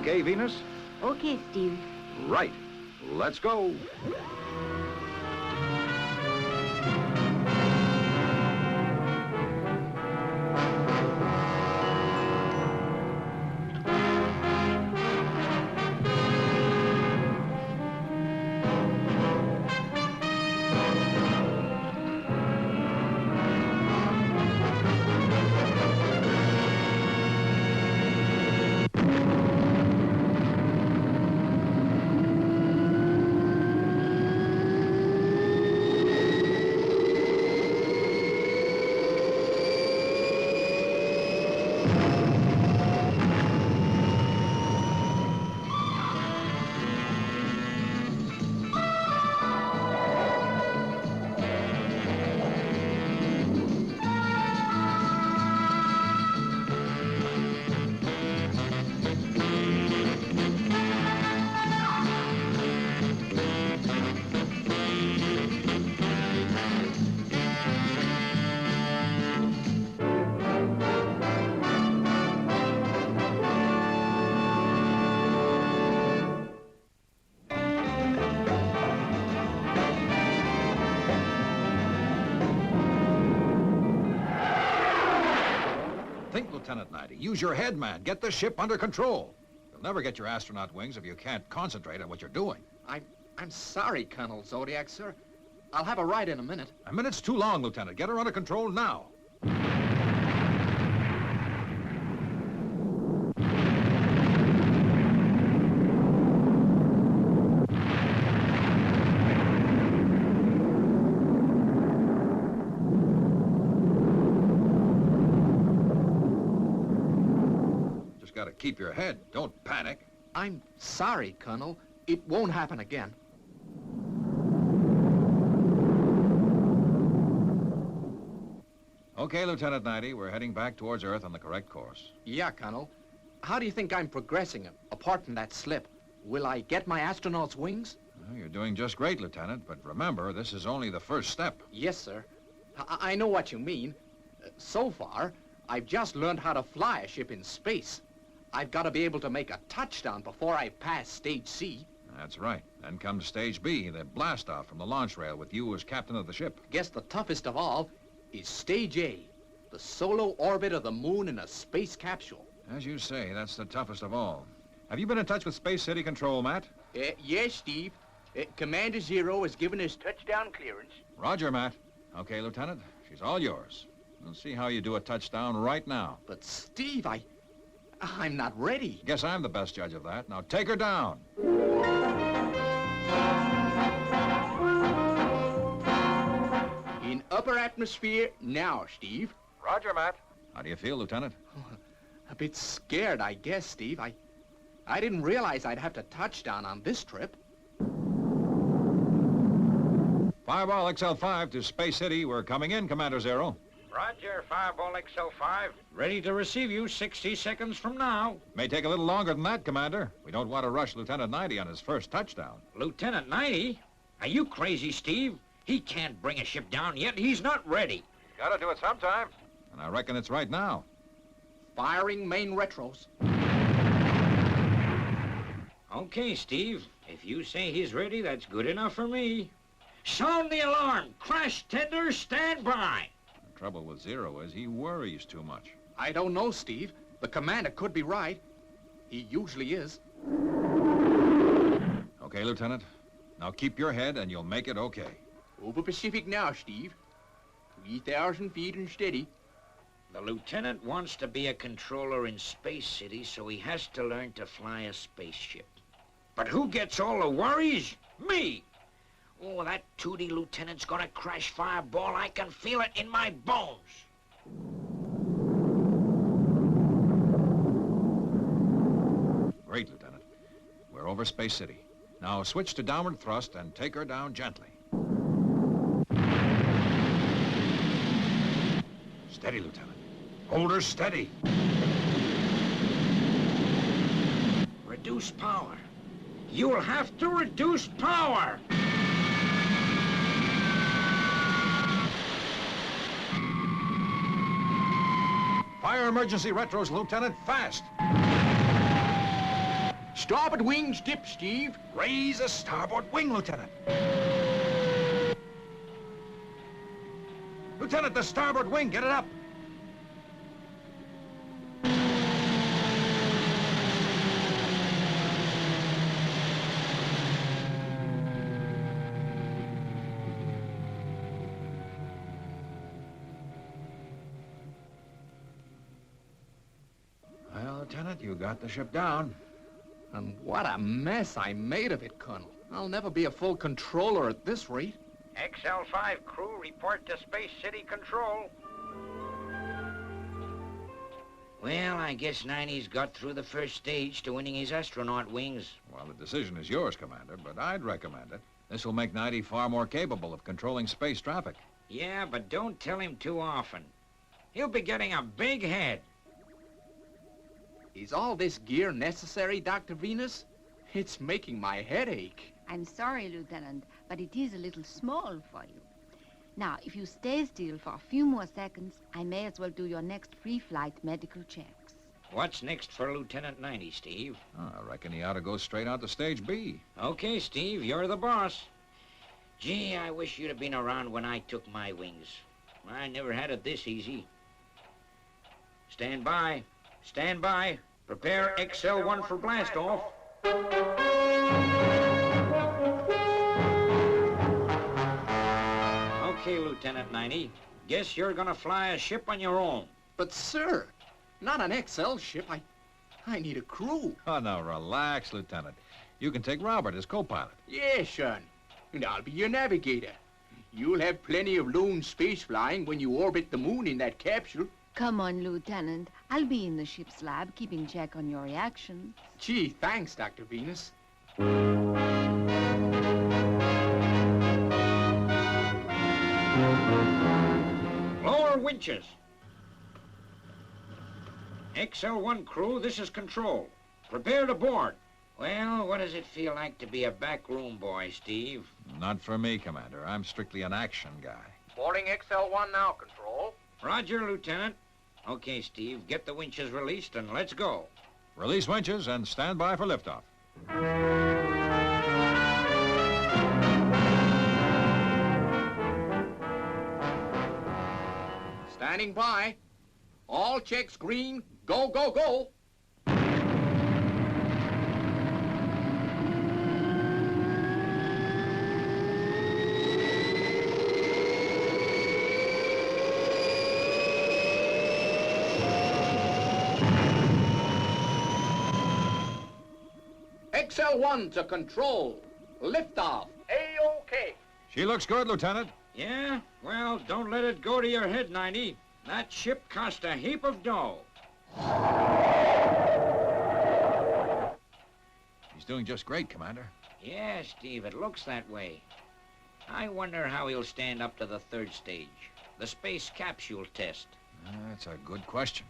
okay, Venus? Okay, Steve. Right. Let's go. Think, Lieutenant Knighty. Use your head, man. Get the ship under control. You'll never get your astronaut wings if you can't concentrate on what you're doing. I'm sorry, Colonel Zodiac, sir. I'll have a ride in a minute. A minute's too long, Lieutenant. Get her under control now. Just gotta keep your head. Don't panic. I'm sorry, Colonel. It won't happen again. Okay, Lieutenant Knighty, we're heading back towards Earth on the correct course. Yeah, Colonel. How do you think I'm progressing, apart from that slip? Will I get my astronaut's wings? Well, you're doing just great, Lieutenant, but remember, this is only the first step. Yes, sir. I know what you mean. So far, I've just learned how to fly a ship in space. I've got to be able to make a touchdown before I pass Stage C. That's right. Then comes Stage B, the blast-off from the launch rail with you as captain of the ship. Guess the toughest of all is Stage A, the solo orbit of the moon in a space capsule. As you say, that's the toughest of all. Have you been in touch with Space City Control, Matt? Yes, Steve. Commander Zero has given us touchdown clearance. Roger, Matt. Okay, Lieutenant, she's all yours. We'll see how you do a touchdown right now. But Steve, I'm not ready. Guess I'm the best judge of that. Now take her down. In upper atmosphere now, Steve. Roger, Matt. How do you feel, Lieutenant? A bit scared, I guess, Steve. I didn't realize I'd have to touchdown on this trip. Fireball XL5 to Space City. We're coming in, Commander Zero. Roger, Fireball XL5. Ready to receive you 60 seconds from now. May take a little longer than that, Commander. We don't want to rush Lieutenant Knighty on his first touchdown. Lieutenant Knighty? Are you crazy, Steve? He can't bring a ship down yet. He's not ready. Gotta do it sometime. And I reckon it's right now. Firing main retros. Okay, Steve. If you say he's ready, that's good enough for me. Sound the alarm. Crash tender, stand by. The trouble with Zero is he worries too much. I don't know, Steve. The commander could be right. He usually is. Okay, Lieutenant. Now keep your head and you'll make it okay. Over Pacific now, Steve. 3,000 feet and steady. The lieutenant wants to be a controller in Space City, so he has to learn to fly a spaceship. But who gets all the worries? Me! Oh, that tooty lieutenant's gonna crash Fireball. I can feel it in my bones. Great, Lieutenant. We're over Space City. Now switch to downward thrust and take her down gently. Steady, Lieutenant. Hold her steady. Reduce power. You'll have to reduce power. Fire emergency retros, Lieutenant, fast. Starboard wings dip, Steve. Raise a starboard wing, Lieutenant. Lieutenant, the starboard wing, get it up. Well, Lieutenant, you got the ship down. And what a mess I made of it, Colonel. I'll never be a full controller at this rate. XL5 crew, report to Space City Control. Well, I guess 90's got through the first stage to winning his astronaut wings. Well, the decision is yours, Commander, but I'd recommend it. This will make 90 far more capable of controlling space traffic. Yeah, but don't tell him too often. He'll be getting a big head. Is all this gear necessary, Dr. Venus? It's making my head ache. I'm sorry, Lieutenant, but it is a little small for you. Now, if you stay still for a few more seconds, I may as well do your next pre-flight medical checks. What's next for Lieutenant 90, Steve? Oh, I reckon he ought to go straight out to Stage B. Okay, Steve, you're the boss. Gee, I wish you'd have been around when I took my wings. I never had it this easy. Stand by. Stand by. Prepare XL1 for blast-off. Okay, Lieutenant 90. Guess you're gonna fly a ship on your own. But, sir, not an XL ship. I need a crew. Oh, now, relax, Lieutenant. You can take Robert as co-pilot. Yeah, son. And I'll be your navigator. You'll have plenty of lone space flying when you orbit the moon in that capsule. Come on, Lieutenant. I'll be in the ship's lab, keeping check on your reactions. Gee, thanks, Dr. Venus. Lower winches. XL1 crew, this is Control. Prepare to board. Well, what does it feel like to be a backroom boy, Steve? Not for me, Commander. I'm strictly an action guy. Boarding XL1 now, Control. Roger, Lieutenant. Okay, Steve, get the winches released and let's go. Release winches and stand by for liftoff. Standing by. All checks green. Go, go, go. XL1 to Control. Liftoff. A-OK. She looks good, Lieutenant. Yeah? Well, don't let it go to your head, 90. That ship cost a heap of dough. He's doing just great, Commander. Yeah, Steve, it looks that way. I wonder how he'll stand up to the third stage, the space capsule test. That's a good question.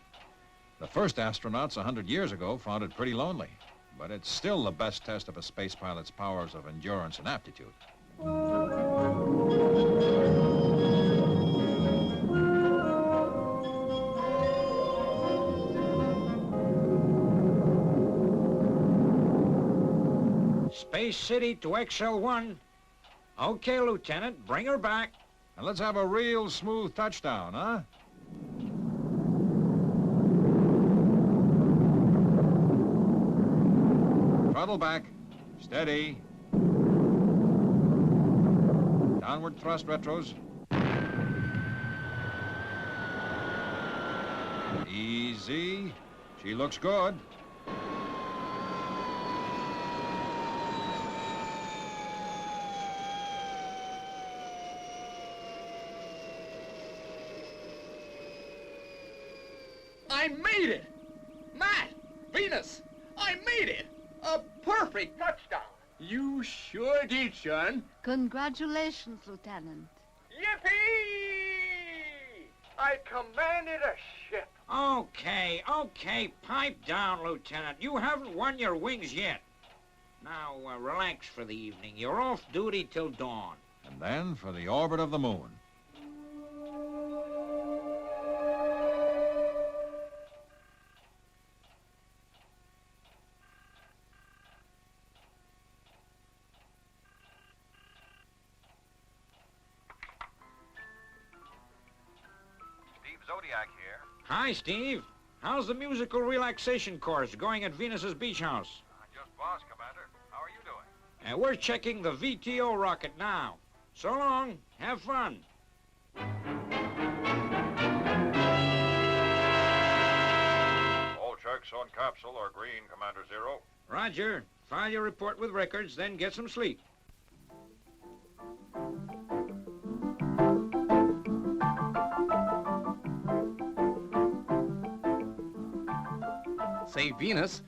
The first astronauts 100 years ago found it pretty lonely, but it's still the best test of a space pilot's powers of endurance and aptitude. Space City to XL1. Okay, Lieutenant, bring her back. And let's have a real smooth touchdown, huh? Throttle back. Steady. Downward thrust retros. Easy. She looks good. I made it! Matt! Venus! I made it! A perfect touchdown! You sure did, son. Congratulations, Lieutenant. Yippee! I commanded a ship. Okay, pipe down, Lieutenant. You haven't won your wings yet. Now, relax for the evening. You're off duty till dawn. And then for the orbit of the moon. Zodiac here. Hi, Steve. How's the musical relaxation course going at Venus's beach house? Just boss, Commander. How are you doing? We're checking the VTO rocket now. So long. Have fun. All checks on capsule are green, Commander Zero. Roger. File your report with records, then get some sleep. Say, Venus,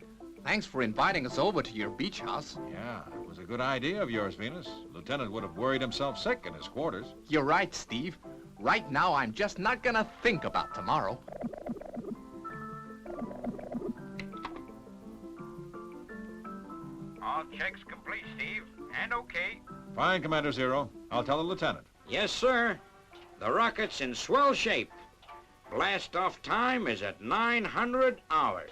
thanks for inviting us over to your beach house. Yeah, it was a good idea of yours, Venus. Lieutenant would have worried himself sick in his quarters. You're right, Steve. Right now, I'm just not gonna think about tomorrow. All checks complete, Steve. And okay. Fine, Commander Zero. I'll tell the lieutenant. Yes, sir. The rocket's in swell shape. Blast-off time is at 900 hours.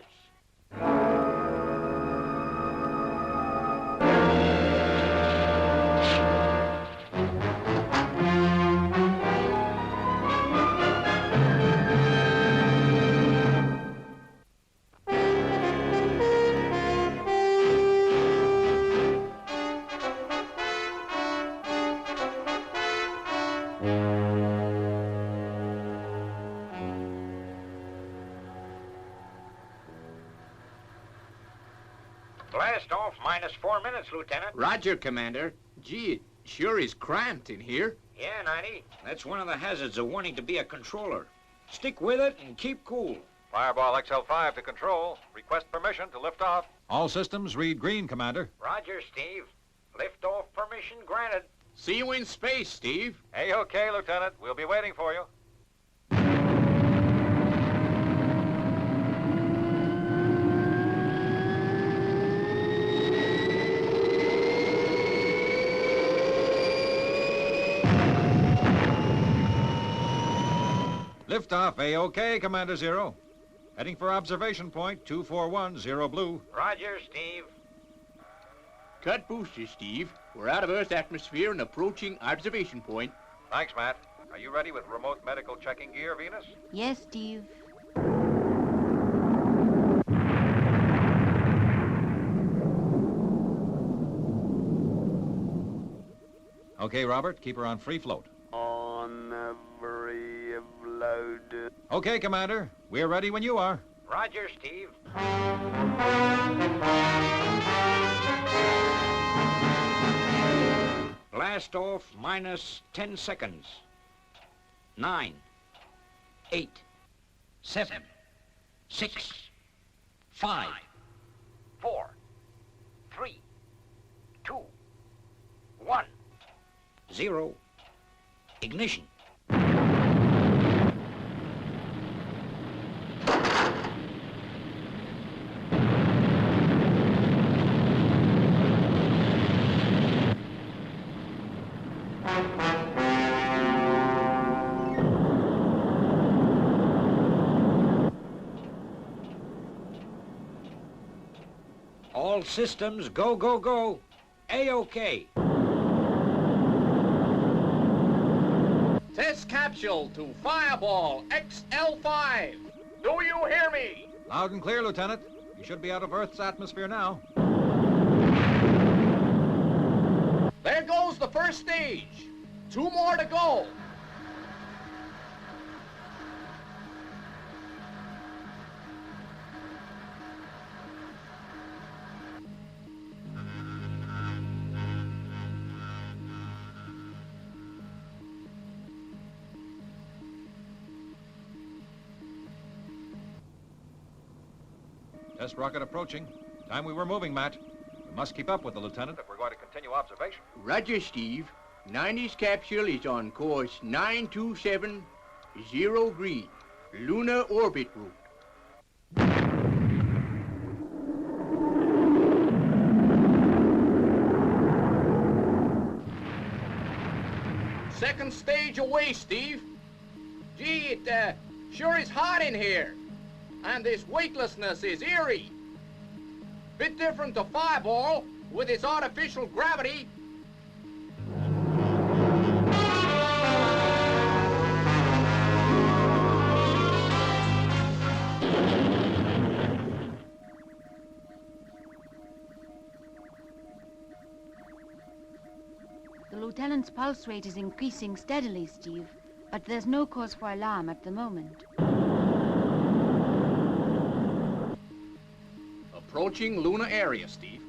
Blast off minus 4 minutes, Lieutenant. Roger, Commander. Gee, it sure is cramped in here. Yeah, 90. That's one of the hazards of wanting to be a controller. Stick with it and keep cool. Fireball XL5 to control. Request permission to lift off. All systems read green, Commander. Roger, Steve. Lift-off permission granted. See you in space, Steve. A-OK, Lieutenant. We'll be waiting for you. Liftoff, A-OK, Commander Zero. Heading for observation point 241, blue. Roger, Steve. Cut boosters, Steve. We're out of Earth's atmosphere and approaching observation point. Thanks, Matt. Are you ready with remote medical checking gear, Venus? Yes, Steve. Okay, Robert, keep her on free float. On every load. Okay, Commander. We're ready when you are. Roger, Steve. Blast off minus 10 seconds. 9, 8, 7, 6, 5, 4, 3, 2, 1, 0. Ignition. All systems go, go, go. A-OK. Test capsule to Fireball XL5. Do you hear me? Loud and clear, Lieutenant. You should be out of Earth's atmosphere now. There goes the first stage. 2 more to go. Test rocket approaching. Time we were moving, Matt. We must keep up with the Lieutenant if we're going to continue observation. Roger, Steve. 90's capsule is on course 927, 0 green. Lunar orbit route. Second stage away, Steve. Gee, it sure is hot in here. And this weightlessness is eerie. Bit different to Fireball with its artificial gravity. The lieutenant's pulse rate is increasing steadily, Steve, but there's no cause for alarm at the moment. Approaching lunar area, Steve.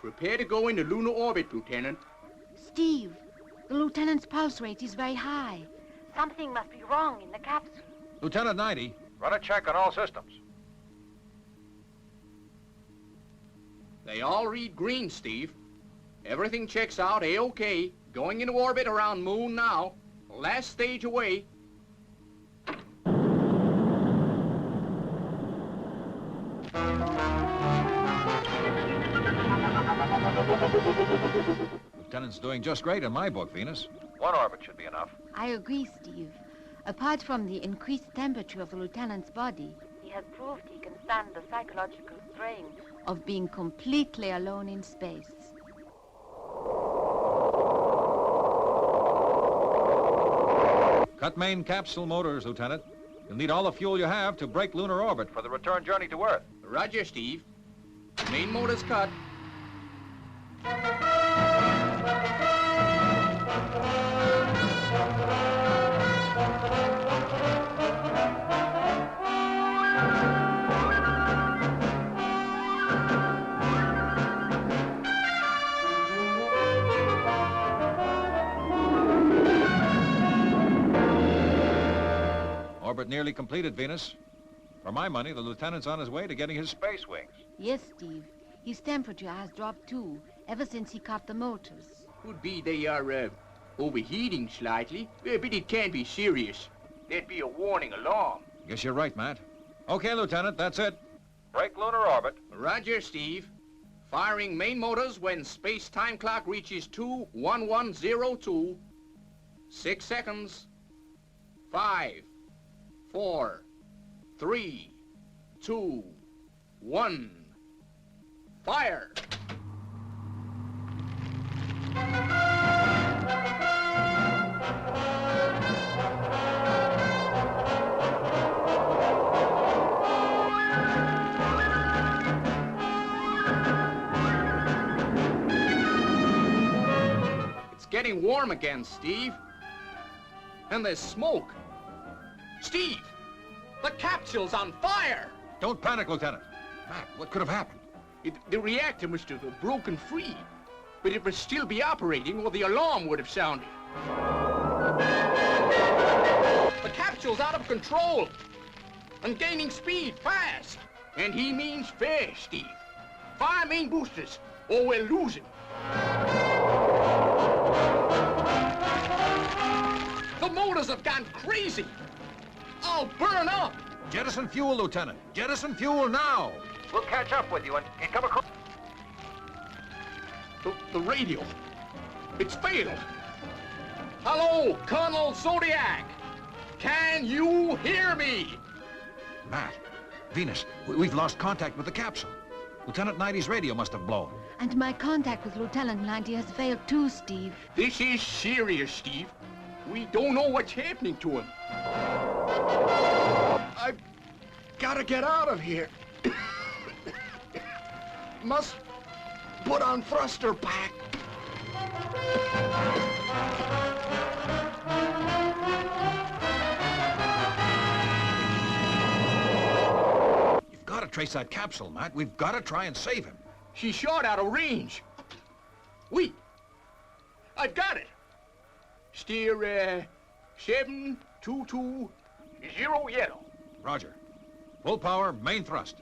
Prepare to go into lunar orbit, Lieutenant. Steve, the lieutenant's pulse rate is very high. Something must be wrong in the capsule. Lieutenant 90. Run a check on all systems. They all read green, Steve. Everything checks out A-OK. Going into orbit around Moon now. Last stage away. Lieutenant's doing just great in my book, Venus. One orbit should be enough. I agree, Steve. Apart from the increased temperature of the lieutenant's body, he has proved he can stand the psychological strain of being completely alone in space. Cut main capsule motors, Lieutenant. You'll need all the fuel you have to break lunar orbit. For the return journey to Earth. Roger, Steve. Main motor's cut. Orbit nearly completed, Venus. For my money, the lieutenant's on his way to getting his space wings. Yes, Steve. His temperature has dropped too, ever since he cut the motors. Could be they are overheating slightly, but it can't be serious. There'd be a warning alarm. Guess you're right, Matt. Okay, Lieutenant, that's it. Break lunar orbit. Roger, Steve. Firing main motors when space time clock reaches 2:11:02. 6 seconds. 5, 4, 3, 2, 1. Fire! It's getting warm again, Steve. And there's smoke. Steve, the capsule's on fire! Don't panic, Lieutenant. Matt, what could have happened? The reactor must have broken free, but it would still be operating or the alarm would have sounded. The capsule's out of control and gaining speed fast. And he means fast, Steve. Fire main boosters, or we'll lose him. The motors have gone crazy. I'll burn up. Jettison fuel, Lieutenant. Jettison fuel now. We'll catch up with you and come across. The radio, it's failed. Hello, Colonel Zodiac. Can you hear me? Matt, Venus, we've lost contact with the capsule. Lieutenant 90's radio must have blown. And my contact with Lieutenant 90 has failed too, Steve. This is serious, Steve. We don't know what's happening to him. I've got to get out of here. Must put on thruster pack. You've got to trace that capsule, Matt. We've got to try and save him. She's shot out of range. Wait. I've got it. Steer, 722 0 yellow. Roger. Full power, main thrust.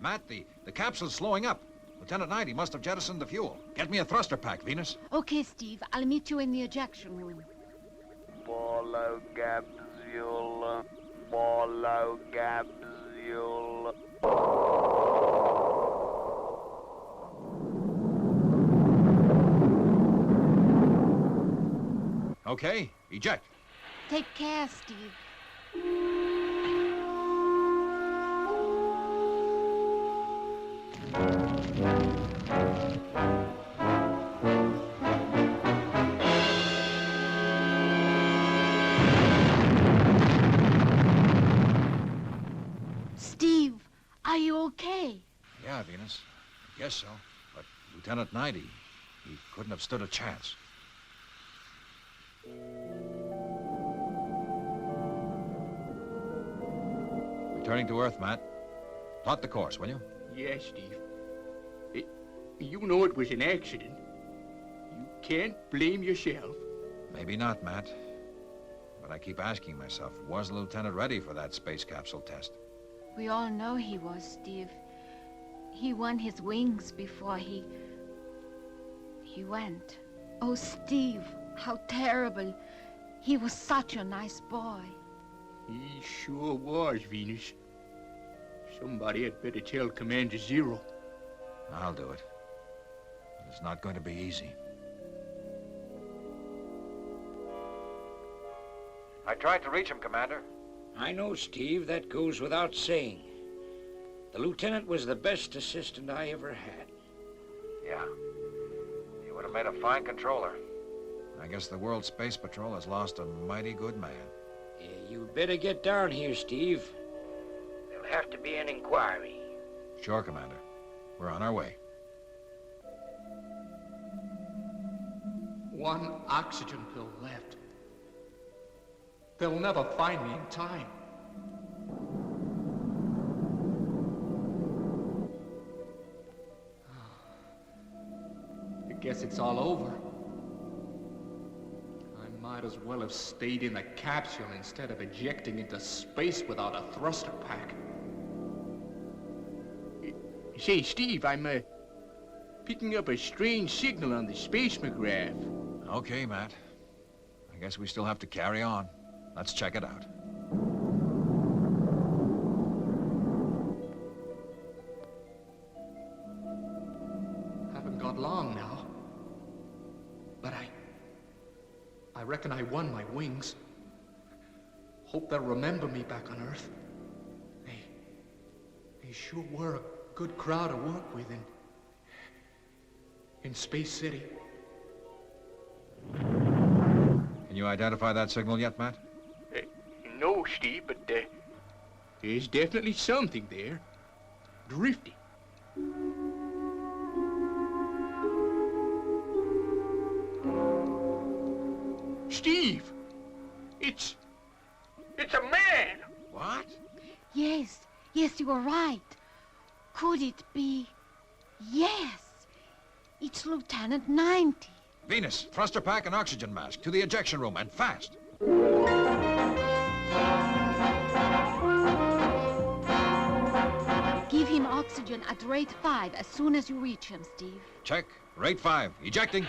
Matt, the capsule's slowing up. Lieutenant 90 must have jettisoned the fuel. Get me a thruster pack, Venus. Okay, Steve. I'll meet you in the ejection room. Follow capsule. Follow capsule. Okay, eject. Take care, Steve. Steve, are you okay? Yeah, Venus. I guess so. But Lieutenant 90, he couldn't have stood a chance. Returning to Earth, Matt. Plot the course, will you? Yes, Steve. You know it was an accident. You can't blame yourself. Maybe not, Matt. But I keep asking myself, was the lieutenant ready for that space capsule test? We all know he was, Steve. He won his wings before he went. Oh, Steve, how terrible. He was such a nice boy. He sure was, Venus. Somebody had better tell Commander Zero. I'll do it. It's not going to be easy. I tried to reach him, Commander. I know, Steve, that goes without saying. The lieutenant was the best assistant I ever had. Yeah. He would have made a fine controller. I guess the World Space Patrol has lost a mighty good man. You'd better get down here, Steve. There'll have to be an inquiry. Sure, Commander. We're on our way. One oxygen pill left. They'll never find me in time. I guess it's all over. I might as well have stayed in the capsule instead of ejecting into space without a thruster pack. Say, Steve, I'm picking up a strange signal on the spaceograph. Okay, Matt. I guess we still have to carry on. Let's check it out. Haven't got long now. But I reckon I won my wings. Hope they'll remember me back on Earth. They sure were a good crowd to work with in Space City. Can you identify that signal yet, Matt? No, Steve, but there's definitely something there. Drifting. Steve! It's a man! What? Yes, you were right. Could it be? Yes, it's Lieutenant 90. Venus, thruster pack and oxygen mask to the ejection room, and fast. Give him oxygen at rate 5 as soon as you reach him, Steve. Check. Rate 5. Ejecting.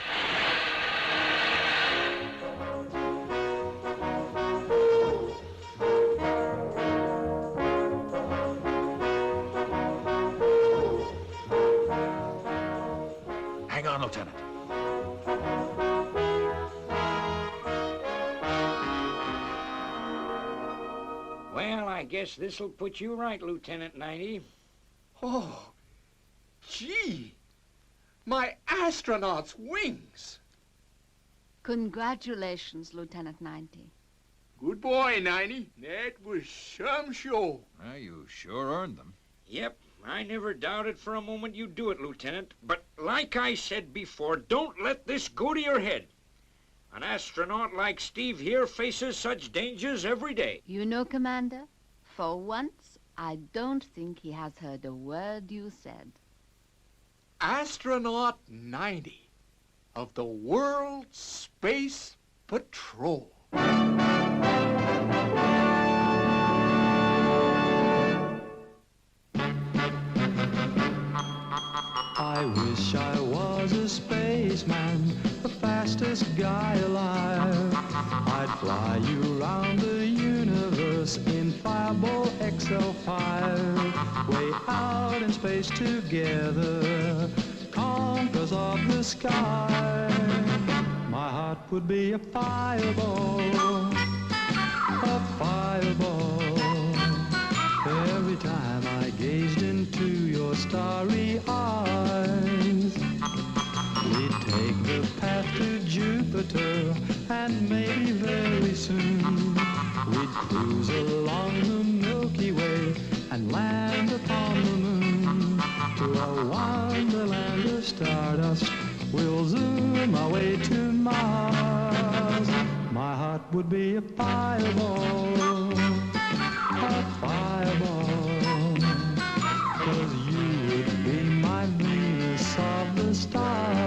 Hang on, Lieutenant. Well, I guess this'll put you right, Lieutenant 90. Oh, gee, my astronaut's wings. Congratulations, Lieutenant 90. Good boy, 90. That was some show. Well, you sure earned them. Yep, I never doubted for a moment you'd do it, Lieutenant. But like I said before, don't let this go to your head. An astronaut like Steve here faces such dangers every day. You know, Commander, for once, I don't think he has heard a word you said. Astronaut 90 of the World Space Patrol. I wish I was a spaceman, the fastest guy alive. I'd fly you around the universe in Fireball xl5. Way out in space together, conquerors of the sky. My heart would be a fireball, a fireball. Every time I gazed into your starry eyes. We'd take the path to Jupiter, and maybe very soon we'd cruise along the Milky Way and land upon the moon. To a wonderland of stardust, we'll zoom our way to Mars. My heart would be a fireball, a fireball, 'cause you would be my Venus of the stars.